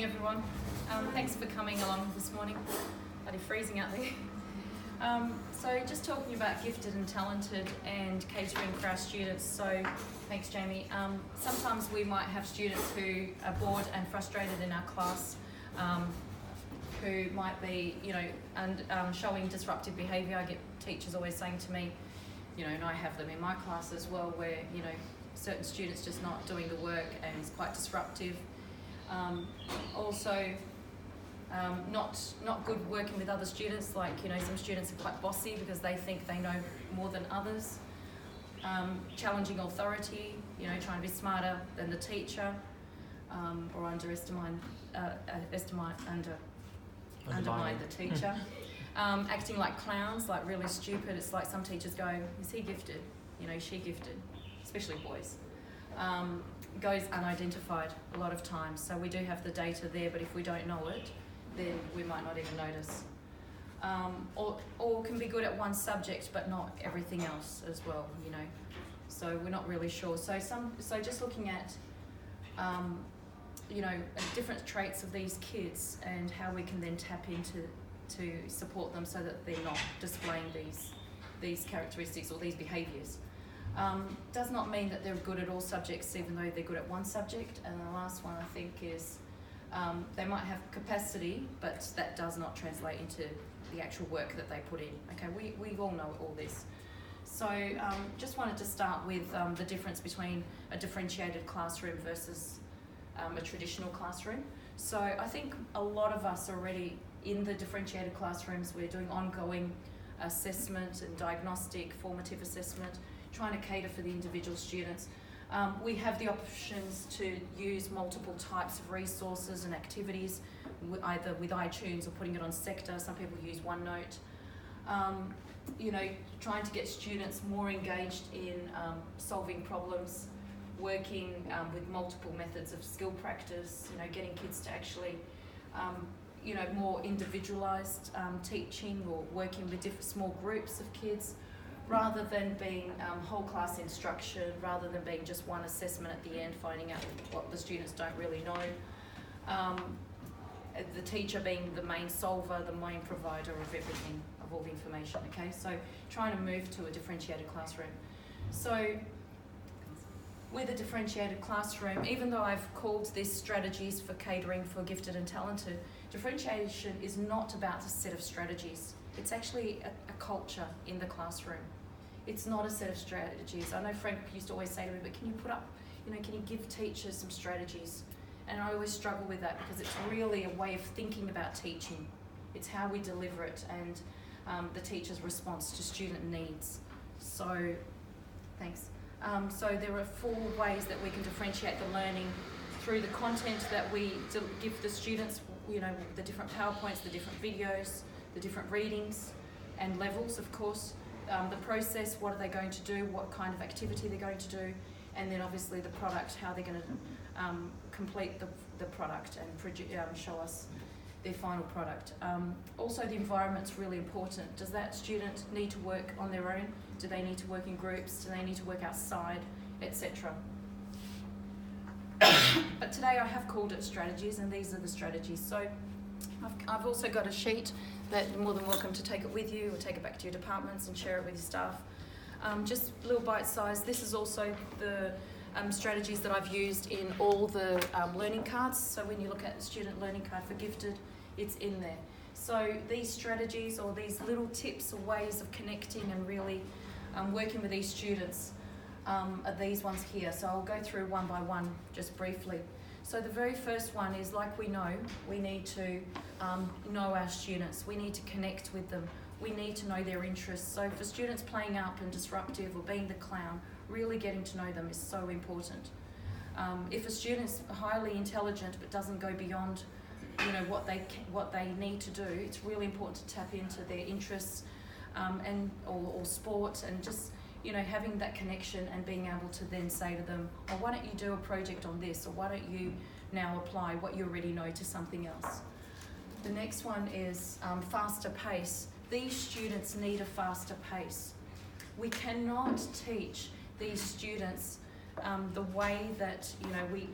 morning, everyone. Thanks for coming along this morning. Bloody freezing out there. So just talking about gifted and talented and catering for our students. So thanks, Jamie. Sometimes we might have students who are bored and frustrated in our class, who might be, showing disruptive behaviour. I get teachers always saying to me, and I have them in my class as well, where, certain students just not doing the work and it's quite disruptive. Not good working with other students, like, some students are quite bossy because they think they know more than others. Challenging authority, trying to be smarter than the teacher, or undermine the teacher. Acting like clowns, like really stupid. It's like some teachers go, is he gifted? Is she gifted? Especially boys. Goes unidentified a lot of times. So we do have the data there, but if we don't know it, then we might not even notice. Or can be good at one subject, but not everything else as well, So we're not really sure. So just looking at, different traits of these kids and how we can then tap into to support them so that they're not displaying these characteristics or these behaviours. Does not mean that they're good at all subjects, even though they're good at one subject. And the last one I think is they might have capacity, but that does not translate into the actual work that they put in. Okay, we all know all this. So just wanted to start with the difference between a differentiated classroom versus a traditional classroom. So I think a lot of us are already in the differentiated classrooms. We're doing ongoing assessment and diagnostic, formative assessment, trying to cater for the individual students. We have the options to use multiple types of resources and activities, either with iTunes or putting it on Sector. Some people use OneNote. Trying to get students more engaged in solving problems, working with multiple methods of skill practice, getting kids to actually, more individualised teaching or working with different small groups of kids, rather than being whole class instruction, rather than being just one assessment at the end, finding out what the students don't really know. The teacher being the main solver, the main provider of everything, of all the information, okay? So trying to move to a differentiated classroom. So with a differentiated classroom, even though I've called this strategies for catering for gifted and talented, differentiation is not about a set of strategies. It's actually a culture in the classroom. It's not a set of strategies. I know Frank used to always say to me, but can you put up, can you give teachers some strategies? And I always struggle with that because it's really a way of thinking about teaching. It's how we deliver it and the teacher's response to student needs. So, thanks. So there are 4 ways that we can differentiate the learning through the content that we give the students, the different PowerPoints, the different videos, the different readings and levels, of course. The process, what are they going to do, what kind of activity they're going to do, and then obviously the product, how they're going to complete the product and show us their final product. Also, the environment's really important. Does that student need to work on their own? Do they need to work in groups? Do they need to work outside, etc.? But today I have called it strategies, and these are the strategies. So I've also got a sheet that you're more than welcome to take it with you or take it back to your departments and share it with your staff. Just a little bite size. This is also the strategies that I've used in all the learning cards. So when you look at the student learning card for gifted, it's in there. So these strategies or these little tips or ways of connecting and really working with these students are these ones here. So I'll go through one by one just briefly. So the very first one is, like we need to know our students. We need to connect with them. We need to know their interests. So for students playing up and disruptive or being the clown, really getting to know them is so important. If a student's highly intelligent but doesn't go beyond, what they need to do, it's really important to tap into their interests or sport, and just having that connection and being able to then say to them, oh, why don't you do a project on this, or why don't you now apply what you already know to something else. The next one is faster pace. These students need a faster pace. We cannot teach these students the way that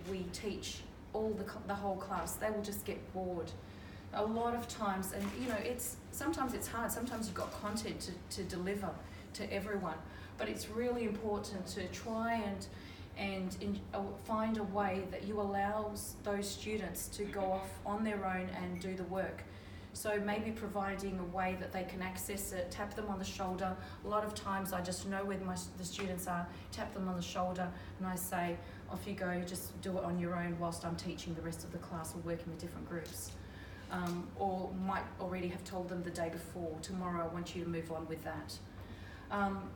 we teach the whole class. They will just get bored a lot of times, and you know, sometimes it's hard. Sometimes you've got content to deliver to everyone, but it's really important to try and find a way that you allow those students to go off on their own and do the work. So maybe providing a way that they can access it, tap them on the shoulder. A lot of times I just know where the students are, tap them on the shoulder, and I say, off you go, just do it on your own whilst I'm teaching the rest of the class or working with different groups. Or might already have told them the day before, tomorrow I want you to move on with that.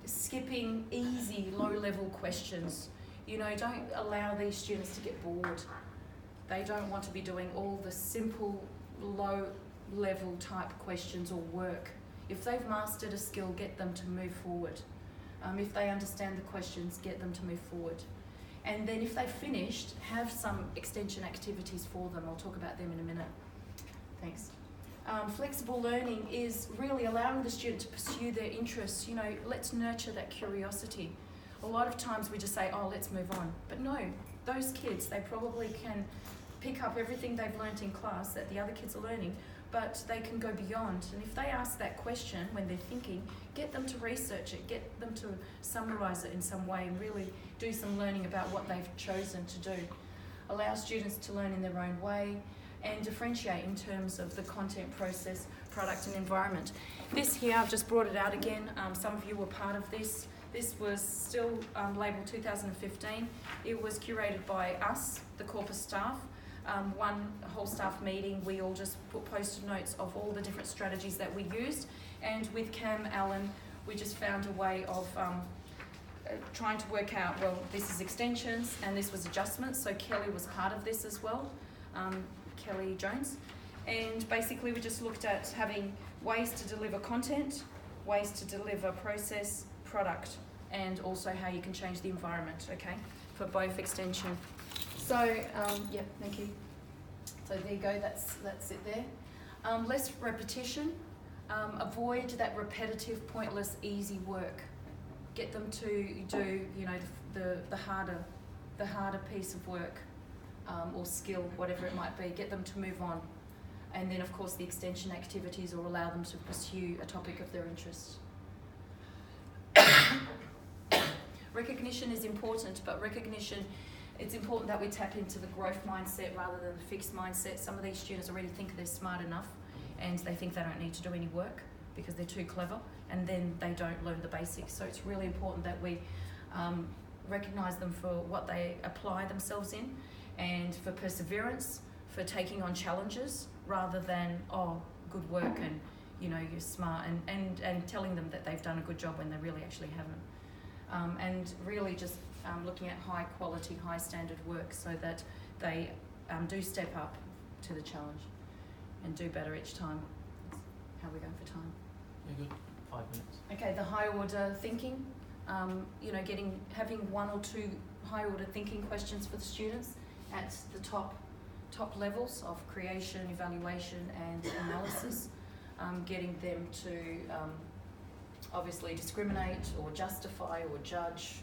Skipping easy, low-level questions. You know, don't allow these students to get bored. They don't want to be doing all the simple, low-level type questions or work. If they've mastered a skill, get them to move forward. If they understand the questions, get them to move forward. And then if they've finished, have some extension activities for them. I'll talk about them in a minute. Thanks. Flexible learning is really allowing the student to pursue their interests. You know, let's nurture that curiosity. A lot of times we just say, oh, let's move on. But no, those kids, they probably can pick up everything they've learnt in class that the other kids are learning, but they can go beyond. And if they ask that question when they're thinking, get them to research it, get them to summarise it in some way and really do some learning about what they've chosen to do. Allow students to learn in their own way and differentiate in terms of the content, process, product and environment. This here, I've just brought it out again. Some of you were part of this. This was still labelled 2015. It was curated by us, the corpus staff. One whole staff meeting, we all just put post-it notes of all the different strategies that we used. And with Cam Allen, we just found a way of trying to work out, well, this is extensions and this was adjustments. So Kelly was part of this as well, Kelly Jones. And basically we just looked at having ways to deliver content, ways to deliver process, product, and also how you can change the environment, okay, for both extension. So, yeah, thank you. So there you go, that's it there. Less repetition, avoid that repetitive, pointless, easy work. Get them to do, you know, the harder piece of work or skill, whatever it might be. Get them to move on. And then, of course, the extension activities or allow them to pursue a topic of their interest. Recognition is important, but it's important that we tap into the growth mindset rather than the fixed mindset. Some of these students already think they're smart enough and they think they don't need to do any work because they're too clever, and then they don't learn the basics. So it's really important that we recognise them for what they apply themselves in and for perseverance, for taking on challenges rather than, oh, good work and, you know, you're smart, and telling them that they've done a good job when they really actually haven't. And really just looking at high quality, high standard work so that they do step up to the challenge and do better each time. That's how we're going for time. You're good. 5 minutes. Okay, the high order thinking, you know, having 1 or 2 high order thinking questions for the students at the top levels of creation, evaluation and analysis, getting them to obviously discriminate or justify or judge.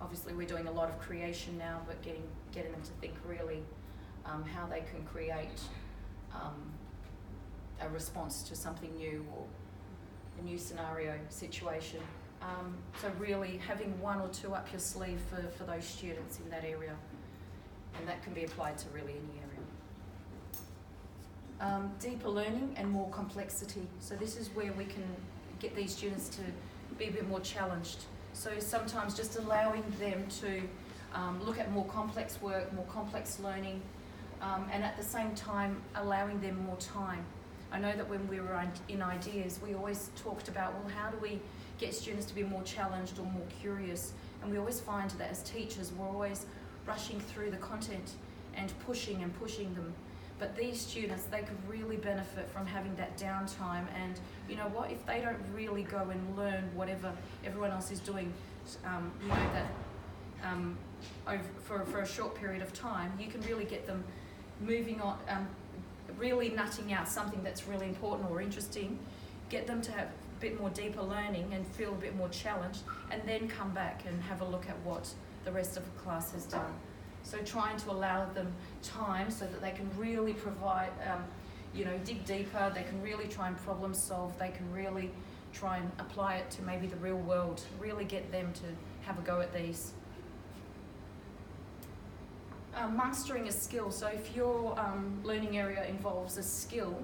Obviously we're doing a lot of creation now, but getting them to think really how they can create a response to something new or a new scenario, situation. So really having 1 or 2 up your sleeve for those students in that area, and that can be applied to really any area. Deeper learning and more complexity. So this is where we can get these students to be a bit more challenged. So sometimes just allowing them to look at more complex work, more complex learning, and at the same time allowing them more time. I know that when we were in ideas, we always talked about, well, how do we get students to be more challenged or more curious? And we always find that as teachers, we're always rushing through the content and pushing them. But these students, they could really benefit from having that downtime. And you know what, if they don't really go and learn whatever everyone else is doing, you know, that for a short period of time, you can really get them moving on, really nutting out something that's really important or interesting, get them to have a bit more deeper learning and feel a bit more challenged, and then come back and have a look at what the rest of the class has done. So trying to allow them time so that they can really provide, dig deeper, they can really try and problem solve, they can really try and apply it to maybe the real world, really get them to have a go at these. Mastering a skill. So if your learning area involves a skill,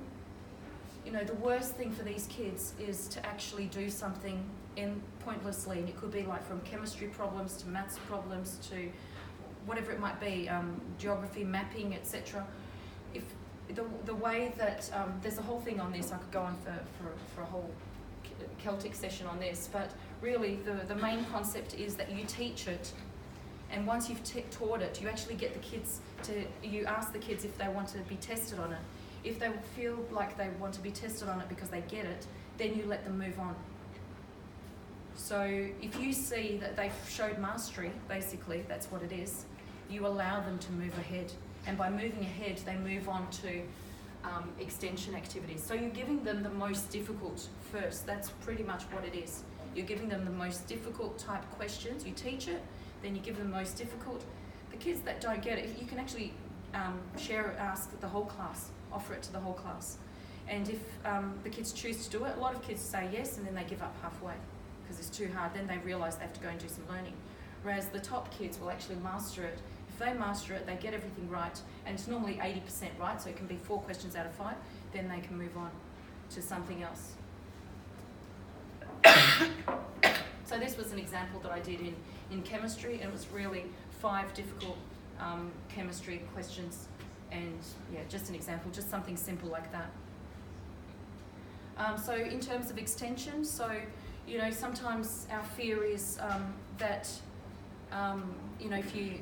the worst thing for these kids is to actually do something pointlessly, and it could be like from chemistry problems to maths problems to whatever it might be, geography, mapping, etc. If the way that there's a whole thing on this, I could go on for a whole Celtic session on this, but really the main concept is that you teach it, and once you've taught it, you actually get the kids you ask the kids if they want to be tested on it. If they feel like they want to be tested on it because they get it, then you let them move on. So if you see that they've showed mastery, basically, that's what it is, you allow them to move ahead. And by moving ahead, they move on to extension activities. So you're giving them the most difficult first. That's pretty much what it is. You're giving them the most difficult type questions. You teach it, then you give them the most difficult. The kids that don't get it, you can actually ask the whole class, offer it to the whole class. And if the kids choose to do it, a lot of kids say yes and then they give up halfway because it's too hard. Then they realise they have to go and do some learning. Whereas the top kids will actually master it. If they master it, they get everything right, and it's normally 80% right, so it can be 4 questions out of 5, then they can move on to something else. So this was an example that I did in chemistry, and it was really 5 difficult chemistry questions, and yeah, just an example, just something simple like that. So in terms of extension, sometimes our fear is that if you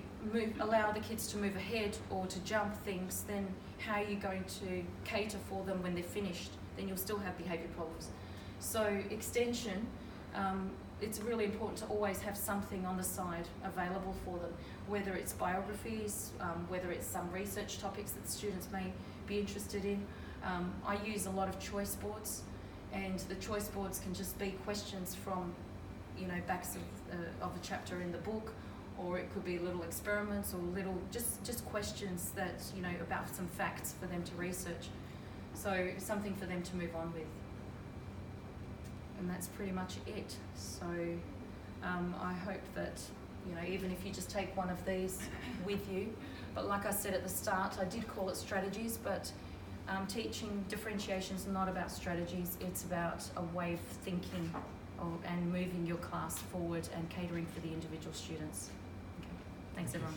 allow the kids to move ahead or to jump things, then how are you going to cater for them when they're finished? Then you'll still have behaviour problems. So extension, it's really important to always have something on the side available for them, whether it's biographies, whether it's some research topics that students may be interested in. I use a lot of choice boards, and the choice boards can just be questions from backs of a chapter in the book, or it could be little experiments or little just questions that about some facts for them to research. So something for them to move on with. And that's pretty much it. So I hope that even if you just take one of these with you, but like I said at the start, I did call it strategies, but teaching differentiation is not about strategies, it's about a way of thinking and moving your class forward and catering for the individual students. Okay. Thanks everyone.